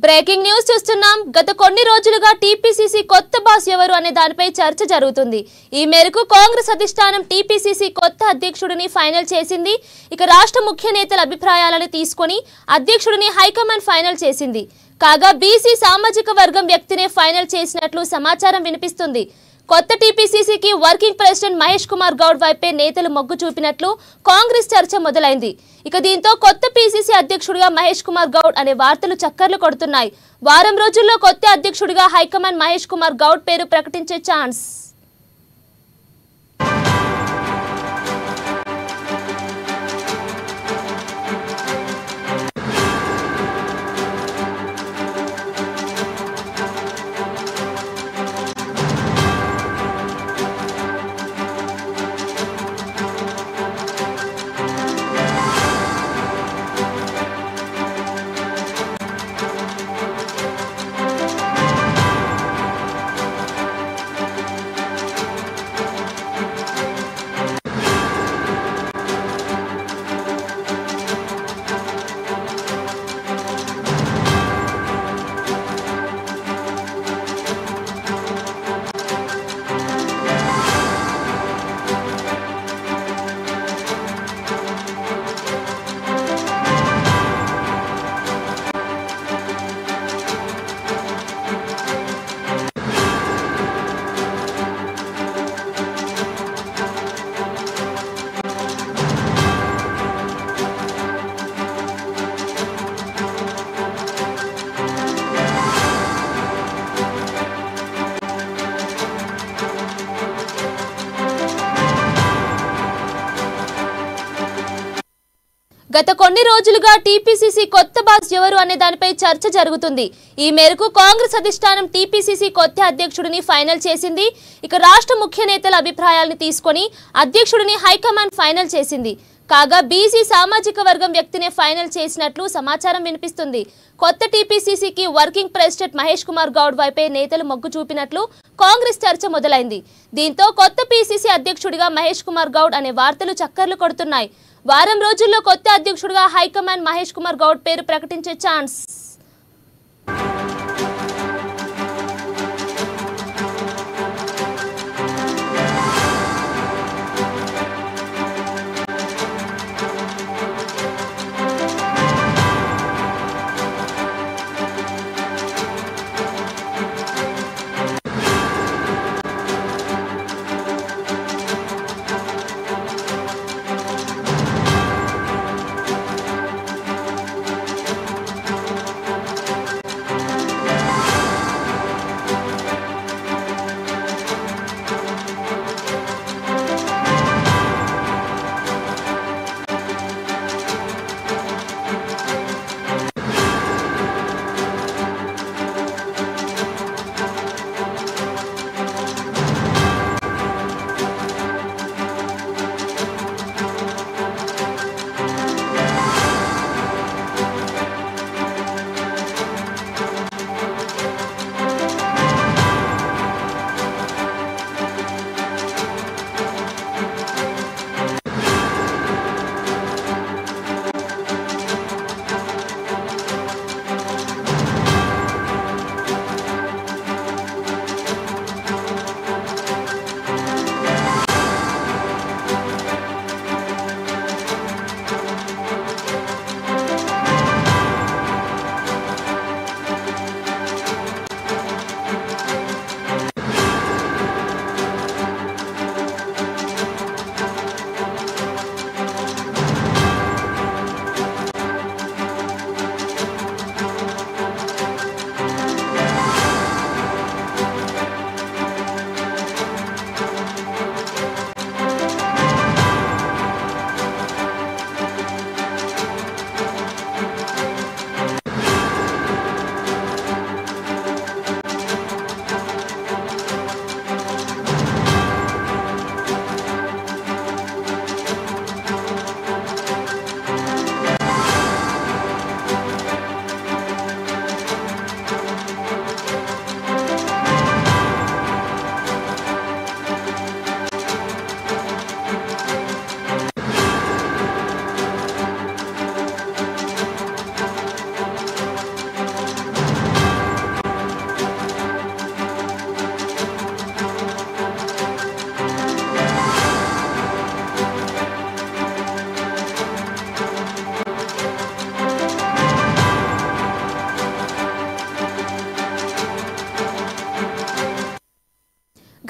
Breaking news చూస్తున్నాం. గత కొన్ని రోజులుగా టీపీసీసీ కొత్త బాస్ ఎవరు అనే దానిపై చర్చ జరుగుతుంది. ఈ మేరకు కాంగ్రెస్ అధిష్టానం టీపీసీసీ కొత్త అధ్యక్షుడిని ఫైనల్ చేసింది. ఇక రాష్ట్ర ముఖ్య నేతల అభిప్రాయాలను తీసుకొని అధ్యక్షుడిని హైకమాండ్ ఫైనల్ చేసింది. కాగా బీసీ సామాజిక వర్గం వ్యక్తినే ఫైనల్ చేసినట్లు సమాచారం వినిపిస్తుంది. కొత్త టీపీసీసీకి వర్కింగ్ ప్రెసిడెంట్ మహేష్ కుమార్ గౌడ్ వైపే నేతలు మొగ్గు చూపినట్లు కాంగ్రెస్ చర్చ మొదలైంది. ఇక దీంతో కొత్త పీసీసీ అధ్యక్షుడిగా మహేష్ కుమార్ గౌడ్ అనే వార్తలు చక్కర్లు కొడుతున్నాయి. వారం రోజుల్లో కొత్త అధ్యక్షుడిగా హైకమాండ్ మహేష్ కుమార్ గౌడ్ పేరు ప్రకటించే ఛాన్స్. గత కొన్ని రోజులుగా టీపీసీసీ కొత్త బాస్ ఎవరు అనే దానిపై చర్చ జరుగుతుంది. ఈ మేరకు కాంగ్రెస్ అధిష్టానం టీపీసీసీ కొత్త అధ్యక్షుడిని ఫైనల్ చేసింది. ఇక రాష్ట్ర ముఖ్య నేతల అభిప్రాయాలను తీసుకొని అధ్యక్షుడిని హైకమాండ్ ఫైనల్ చేసింది. కాగా బీసీ సామాజిక వర్గం వ్యక్తినే ఫైనల్ చేసినట్లు సమాచారం వినిపిస్తుంది. కొత్త టీపీసీసీకి వర్కింగ్ ప్రెసిడెంట్ మహేష్ కుమార్ గౌడ్ వైపే నేతలు మొగ్గు చూపినట్లు కాంగ్రెస్ చర్చ మొదలైంది. దీంతో కొత్త పీసీసీ అధ్యక్షుడిగా మహేష్ కుమార్ గౌడ్ అనే వార్తలు చక్కర్లు కొడుతున్నాయి. వారం రోజుల్లో కొత్త అధ్యక్షుడిగా హైకమాండ్ మహేష్ కుమార్ గౌడ్ పేరు ప్రకటించే ఛాన్స్.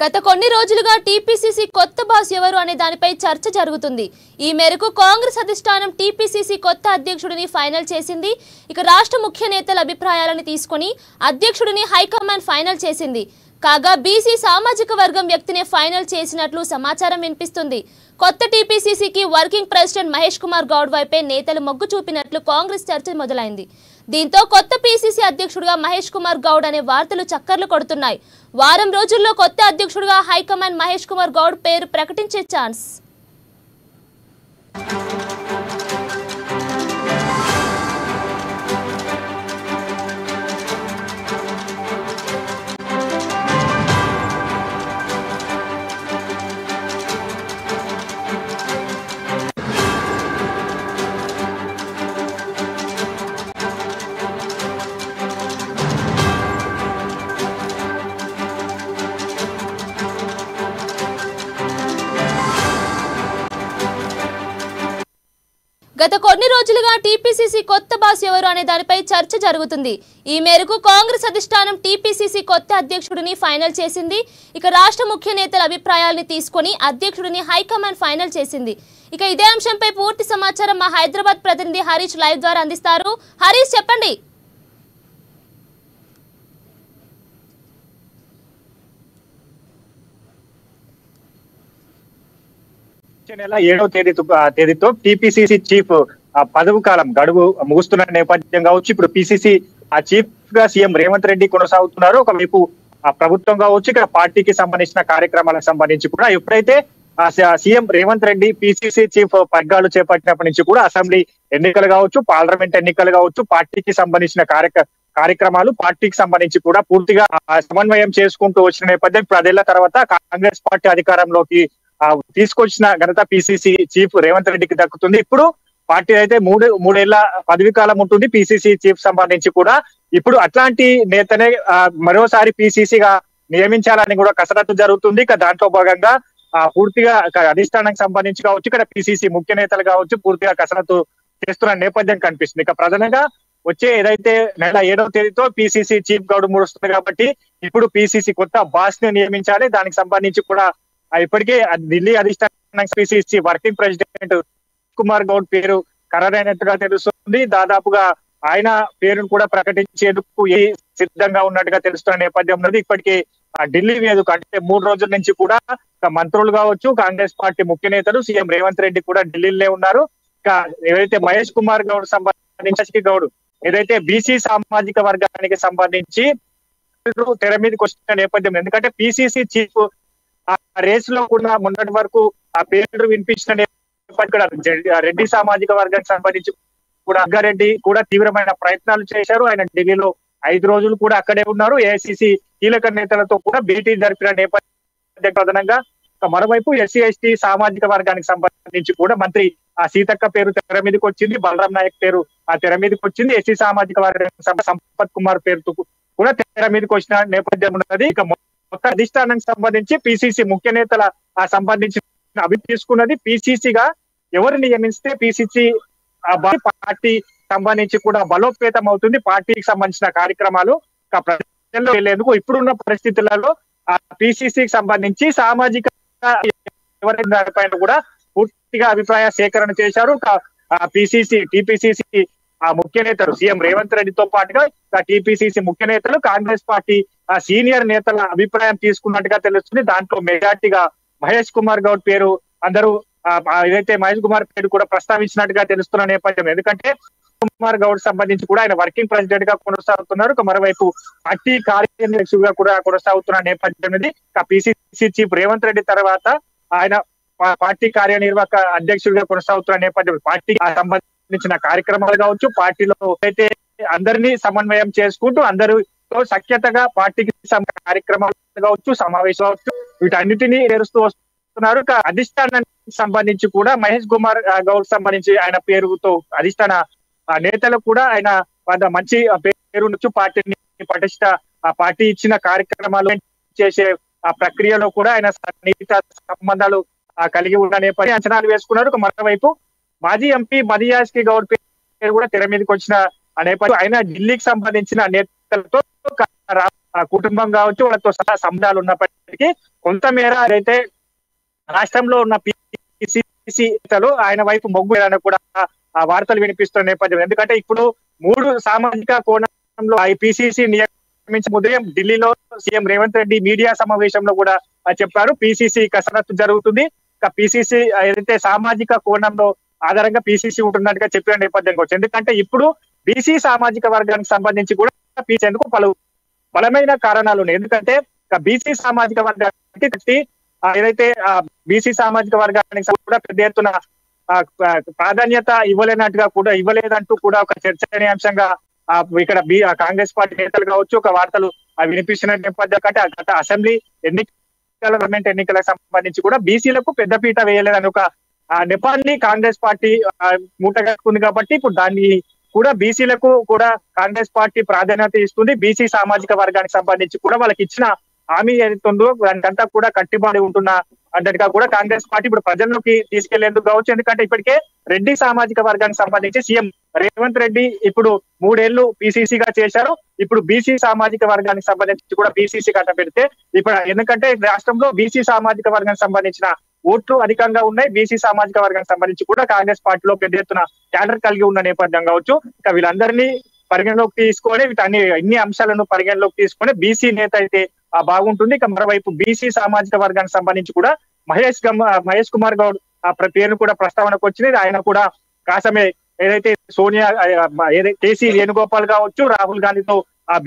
గత కొన్ని రోజులుగా టీపీసీసీ కొత్త బాస్ ఎవరు అనే దానిపై చర్చ జరుగుతుంది. ఈ మేరకు కాంగ్రెస్ అధిష్టానం టీపీసీసీ కొత్త అధ్యక్షుడిని ఫైనల్ చేసింది. ఇక రాష్ట్ర ముఖ్య నేతల అభిప్రాయాలను తీసుకొని అధ్యక్షుడిని హైకమాండ్ ఫైనల్ చేసింది. కాగా బీసీ సామాజిక వర్గం వ్యక్తినే ఫైనల్ చేసినట్లు సమాచారం వినిపిస్తుంది. కొత్త టీపీసీసీకి వర్కింగ్ ప్రెసిడెంట్ మహేష్ కుమార్ గౌడ్ వైపే నేతలు మొగ్గు చూపినట్లు కాంగ్రెస్ చర్చ మొదలైంది. దీంతో కొత్త పీసీసీ అధ్యక్షుడిగా మహేష్ కుమార్ గౌడ్ అనే వార్తలు చక్కర్లు కొడుతున్నాయి. వారం రోజుల్లో కొత్త అధ్యక్షుడిగా హైకమాండ్ మహేష్ కుమార్ గౌడ్ పేరు ప్రకటించే ఛాన్స్. గత కొన్ని రోజులుగా టీపీసీసీ కొత్త బాస్ ఎవరు అనే దానిపై చర్చ జరుగుతుంది. ఈ మేరకు కాంగ్రెస్ అధిష్టానం టీపీసీసీ కొత్త అధ్యక్షుడిని ఫైనల్ చేసింది. ఇక రాష్ట్ర ముఖ్య నేతల అభిప్రాయాలను తీసుకొని అధ్యక్షుడిని హైకమాండ్ ఫైనల్ చేసింది. ఇక ఇదే అంశంపై పూర్తి సమాచారం మా హైదరాబాద్ ప్రతినిధి హరీష్ లైవ్ ద్వారా అందిస్తారు. హరీష్, చెప్పండి. నెల 7వ తేదీతో టీపీసీసీ చీఫ్ పదవి కాలం గడువు ముగుస్తున్న నేపథ్యం కావచ్చు. ఇప్పుడు పీసీసీ చీఫ్ గా సీఎం రేవంత్ రెడ్డి కొనసాగుతున్నారు. ఒకవైపు ప్రభుత్వం కావచ్చు, ఇక్కడ పార్టీకి సంబంధించిన కార్యక్రమాలకు సంబంధించి కూడా ఎప్పుడైతే CM Revanth Reddy PCC chief పగ్గాలు చేపట్టినప్పటి నుంచి కూడా అసెంబ్లీ ఎన్నికలు కావచ్చు, పార్లమెంట్ ఎన్నికలు కావచ్చు, పార్టీకి సంబంధించిన కార్యక్రమాలు పార్టీకి సంబంధించి కూడా పూర్తిగా సమన్వయం చేసుకుంటూ వచ్చిన నేపథ్యం. ఇప్పుడు 10 ఏళ్ల తర్వాత కాంగ్రెస్ పార్టీ అధికారంలోకి తీసుకొచ్చిన ఘనత పీసీసీ చీఫ్ రేవంత్ రెడ్డికి దక్కుతుంది. ఇప్పుడు పార్టీ అయితే మూడేళ్ల పదవి కాలం ఉంటుంది పీసీసీ చీఫ్ సంబంధించి కూడా. ఇప్పుడు అట్లాంటి నేతనే మరోసారి పీసీసీగా నియమించాలని కూడా కసరత్తు జరుగుతుంది. ఇక దాంట్లో భాగంగా పూర్తిగా అధిష్టానానికి సంబంధించి కావచ్చు, ఇక్కడ పీసీసీ ముఖ్య నేతలు కావచ్చు, పూర్తిగా కసరత్తు చేస్తున్న నేపథ్యం కనిపిస్తుంది. ఇక ప్రధానంగా వచ్చే ఏదైతే నెల 7వ తేదీతో పీసీసీ చీఫ్ గౌడ్ ముడుస్తుంది కాబట్టి ఇప్పుడు పీసీసీ కొత్త బాస్ ని నియమించాలి. దానికి సంబంధించి కూడా ఇప్పటికే ఢిల్లీ అధిష్టానం PCC working president Kumar Goud పేరు ఖరారైనట్టుగా తెలుస్తుంది. దాదాపుగా ఆయన పేరును కూడా ప్రకటించేందుకు సిద్ధంగా ఉన్నట్టుగా తెలుస్తున్న నేపథ్యం ఉన్నది. ఇప్పటికే ఢిల్లీ వేదిక అంటే 3 రోజుల నుంచి కూడా మంత్రులు కావచ్చు, కాంగ్రెస్ పార్టీ ముఖ్య నేతలు, సీఎం రేవంత్ రెడ్డి కూడా ఢిల్లీలో ఉన్నారు. ఇక ఏదైతే మహేష్ కుమార్ గౌడ్ సంబంధించి గౌడ్ ఏదైతే బీసీ సామాజిక వర్గానికి సంబంధించి తెర మీదకి వచ్చిన నేపథ్యం. ఎందుకంటే పీసీసీ చీఫ్ ఆ రేస్ లో కూడా మొన్నటి వరకు ఆ పేరు వినిపించిన రెడ్డి సామాజిక వర్గానికి సంబంధించి కూడా రంగారెడ్డి కూడా తీవ్రమైన ప్రయత్నాలు చేశారు. ఆయన ఢిల్లీలో 5 రోజులు కూడా అక్కడే ఉన్నారు. ఏఐసీసీ కీలక నేతలతో కూడా భేటీ జరిపిన నేపథ్యం ప్రధానంగా. మరోవైపు ఎస్సీ ఎస్టీ సామాజిక వర్గానికి సంబంధించి కూడా మంత్రి సీతక్క పేరు తెర మీదకి వచ్చింది, బలరాం నాయక్ పేరు తెర మీదకి వచ్చింది. ఎస్సీ సామాజిక వర్గానికి సంపత్ కుమార్ పేరుతో కూడా తెర మీదకి వచ్చిన నేపథ్యం ఉన్నది. ఇక మొత్తం అధిష్టానానికి సంబంధించి పీసీసీ ముఖ్య నేతల సంబంధించి అవి తీసుకున్నది. పీసీసీగా ఎవరు నియమిస్తే పీసీసీ పార్టీ సంబంధించి కూడా బలోపేతం అవుతుంది. పార్టీకి సంబంధించిన కార్యక్రమాలు ప్రజల్లో వెళ్లేందుకు ఇప్పుడున్న పరిస్థితులలో పీసీసీకి సంబంధించి సామాజిక ఎవరైనా పైన కూడా పూర్తిగా అభిప్రాయ సేకరణ చేశారు. టీపీసీసీ ముఖ్య నేతలు సీఎం రేవంత్ రెడ్డితో పాటుగా టీపీసీసీ ముఖ్య నేతలు, కాంగ్రెస్ పార్టీ సీనియర్ నేతల అభిప్రాయం తీసుకున్నట్టుగా తెలుస్తుంది. దాంట్లో మెజార్టీగా మహేష్ కుమార్ గౌడ్ పేరు అందరూ ఏదైతే మహేష్ కుమార్ పేరు కూడా ప్రస్తావించినట్టుగా తెలుస్తున్న నేపథ్యం. ఎందుకంటే కుమార్ గౌడ్ సంబంధించి కూడా ఆయన వర్కింగ్ ప్రెసిడెంట్ గా కొనసాగుతున్నారు. మరోవైపు పార్టీ కార్యదర్శిగా కూడా కొనసాగుతున్న నేపథ్యం ఇది. పీసీసీ చీఫ్ రేవంత్ రెడ్డి తర్వాత ఆయన పార్టీ కార్యనిర్వాహక అధ్యక్షుడిగా కొనసాగుతున్న నేపథ్యం. పార్టీకి సంబంధించిన కార్యక్రమాలు కావచ్చు, పార్టీలో అయితే అందరినీ సమన్వయం చేసుకుంటూ అందరితో సఖ్యతగా పార్టీకి కార్యక్రమాలు కావచ్చు, సమావేశాలు కావచ్చు, వీటన్నిటినీ నేరుస్తూ వస్తున్నారు. అధిష్టానానికి సంబంధించి కూడా మహేష్ కుమార్ గౌడ్ సంబంధించి ఆయన పేరుతో అధిష్టాన నేతలు కూడా ఆయన మంచి పేరు నుంచి పార్టీని పటిష్ట పార్టీ ఇచ్చిన కార్యక్రమాలు చేసే ప్రక్రియలో కూడా ఆయన సన్నిహిత సంబంధాలు కలిగి ఉన్న నేపథ్యం అంచనాలు వేసుకున్నారు. మరోవైపు మాజీ ఎంపీ మదియాస్కి గౌడ్ పేరు కూడా తెర మీదకి వచ్చిన నేపథ్యం. ఆయన ఢిల్లీకి సంబంధించిన నేతలతో కుటుంబం కావచ్చు, వాళ్ళతో సహా సంబంధాలు ఉన్నప్పటికీ కొంతమేర అయితే రాష్ట్రంలో ఉన్న పిసిసిలు ఆయన వైపు మొగ్గు వేయాలని కూడా ఆ వార్తలు వినిపిస్తున్న నేపథ్యం. ఎందుకంటే ఇప్పుడు 3 సామాజిక కోణంలో ఈ పిసిసి నియమించిన ఉదయం ఢిల్లీలో సీఎం రేవంత్ రెడ్డి మీడియా సమావేశంలో కూడా చెప్పారు. పిసిసి కసరత్తు జరుగుతుంది. ఇక పిసిసి ఏదైతే సామాజిక కోణంలో ఆధారంగా పిసిసి ఉంటున్నట్టుగా చెప్పిన నేపథ్యం కావచ్చు. ఎందుకంటే ఇప్పుడు బీసీ సామాజిక వర్గానికి సంబంధించి కూడా పీసేందుకు పలు బలమైన కారణాలు ఉన్నాయి. ఎందుకంటే బీసీ సామాజిక వర్గానికి ఏదైతే బీసీ సామాజిక వర్గానికి కూడా పెద్ద ఎత్తున ప్రాధాన్యత ఇవ్వలేదంటూ కూడా ఒక చర్చనీయాంశంగా ఇక్కడ కాంగ్రెస్ పార్టీ నేతలు కావచ్చు ఒక వార్తలు వినిపిస్తున్న నేపథ్యం. కంటే గత అసెంబ్లీ గవర్నమెంట్ ఎన్నికలకు సంబంధించి కూడా బీసీలకు పెద్దపీట వేయలేదని ఒక నెపాన్ని కాంగ్రెస్ పార్టీ మూటగట్టుకుంది. కాబట్టి ఇప్పుడు దాన్ని కూడా బీసీలకు కూడా కాంగ్రెస్ పార్టీ ప్రాధాన్యత ఇస్తుంది. బీసీ సామాజిక వర్గానికి సంబంధించి కూడా వాళ్ళకి ఇచ్చిన హామీ ఏదైతుందో దానికంతా కూడా కట్టుబడి ఉంటున్న అన్నట్టుగా కూడా కాంగ్రెస్ పార్టీ ఇప్పుడు ప్రజల్లోకి తీసుకెళ్లేందుకు కావచ్చు. ఎందుకంటే ఇప్పటికే రెడ్డి సామాజిక వర్గానికి సంబంధించి సీఎం రేవంత్ రెడ్డి ఇప్పుడు 3 ఏళ్లు పిసిసిగా చేశారు. ఇప్పుడు బీసీ సామాజిక వర్గానికి సంబంధించి కూడా పిసిసి కట్ట పెడితే ఇప్పుడు ఎందుకంటే రాష్ట్రంలో బీసీ సామాజిక వర్గానికి సంబంధించిన ఓట్లు అధికంగా ఉన్నాయి. బీసీ సామాజిక వర్గానికి సంబంధించి కూడా కాంగ్రెస్ పార్టీలో పెద్ద ఎత్తున క్యాడర్ కలిగి ఉన్న నేపథ్యం కావచ్చు. ఇక వీళ్ళందరినీ పరిగణలోకి తీసుకొని ఇన్ని అంశాలను పరిగణలోకి తీసుకొని బీసీ నేత అయితే బాగుంటుంది. ఇక మరోవైపు బీసీ సామాజిక వర్గానికి సంబంధించి కూడా మహేష్ కుమార్ గౌడ్ పేరును కూడా ప్రస్తావనకు వచ్చింది. ఆయన కూడా కాసమే ఏదైతే సోనియా కేసీ వేణుగోపాల్ కావచ్చు రాహుల్ గాంధీతో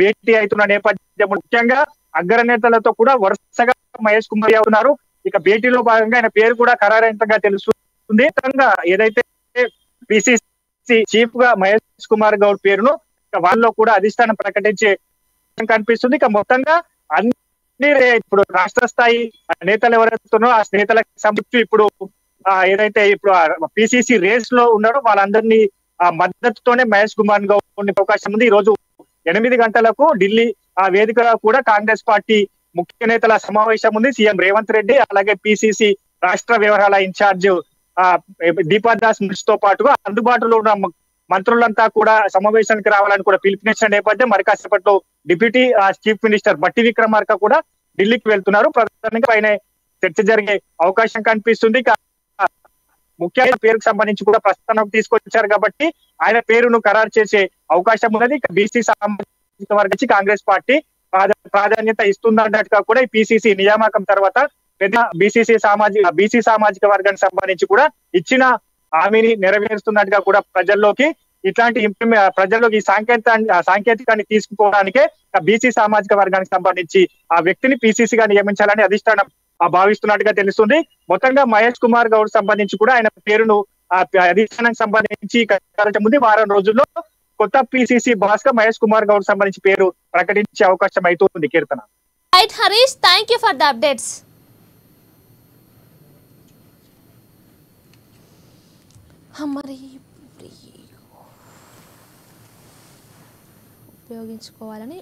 భేటీ అవుతున్న నేపథ్యం. ముఖ్యంగా అగ్రనేతలతో కూడా వరుసగా మహేష్ కుమార్ అవుతున్నారు. ఇక భేటీలో భాగంగా ఆయన పేరు కూడా ఖరారైనట్టుగా తెలుస్తుంది. ఏదైతే పిసిసి చీఫ్ గా మహేష్ కుమార్ గౌడ్ పేరును వాళ్ళలో కూడా అధిష్టానం ప్రకటించే కనిపిస్తుంది. ఇక మొత్తంగా అన్ని ఇప్పుడు రాష్ట్ర స్థాయి నేతలు ఎవరైతున్నారో ఆ నేతలకు సంబంధించి ఇప్పుడు ఏదైతే ఇప్పుడు పిసిసి రేస్ లో ఉన్నారో వాళ్ళందరినీ మద్దతుతోనే మహేష్ కుమార్ గౌడ్ అవకాశం ఉంది. ఈ రోజు 8 గంటలకు ఢిల్లీ వేదిక కూడా కాంగ్రెస్ పార్టీ ముఖ్య నేతల సమావేశం ఉంది. సీఎం రేవంత్ రెడ్డి అలాగే పిసిసి రాష్ట్ర వ్యవహారాల ఇన్ఛార్జ్ దీపాదాస్ మిర్స్ తో పాటుగా అందుబాటులో ఉన్న మంత్రులంతా కూడా సమావేశానికి రావాలని కూడా పిలుపునిచ్చిన నేపథ్యం. మరి కాసేపట్లో డిప్యూటీ చీఫ్ మినిస్టర్ బట్టి విక్రమార్క కూడా ఢిల్లీకి వెళ్తున్నారు. ప్రధానంగా పైన చర్చ జరిగే అవకాశం కనిపిస్తుంది. ముఖ్యమైన పేరుకు సంబంధించి కూడా ప్రస్తావనకు తీసుకొచ్చారు కాబట్టి ఆయన పేరును ఖరారు చేసే అవకాశం ఉన్నది. బీసీ సామాజిక వర్గానికి కాంగ్రెస్ పార్టీ ప్రాధాన్యత ఇస్తుందన్నట్టుగా కూడా ఈ పిసిసి నియామకం తర్వాత పెద్ద బీసీ సామాజిక వర్గానికి సంబంధించి కూడా ఇచ్చిన హామీని నెరవేరుస్తున్నట్టుగా కూడా ప్రజల్లోకి ఈ సాంకేతికాన్ని తీసుకుపోవడానికే బీసీ సామాజిక వర్గానికి సంబంధించి ఆ వ్యక్తిని పిసిసిగా నియమించాలని అధిష్టానం భావిస్తున్నట్టుగా తెలుస్తుంది. మొత్తంగా మహేష్ కుమార్ గౌడ్ సంబంధించి కూడా ఆయన పేరును అధిష్టానానికి సంబంధించి ముందు వారం రోజుల్లో కొత్త పిసిసి బాస్ గా మహేష్ కుమార్ గౌడ్ సంబంధించి పేరు ప్రకటించే అవకాశం అవుతుంది. Keerthana. Right Harish, thank you for the updates. మరి ఉపయోగించుకోవాలని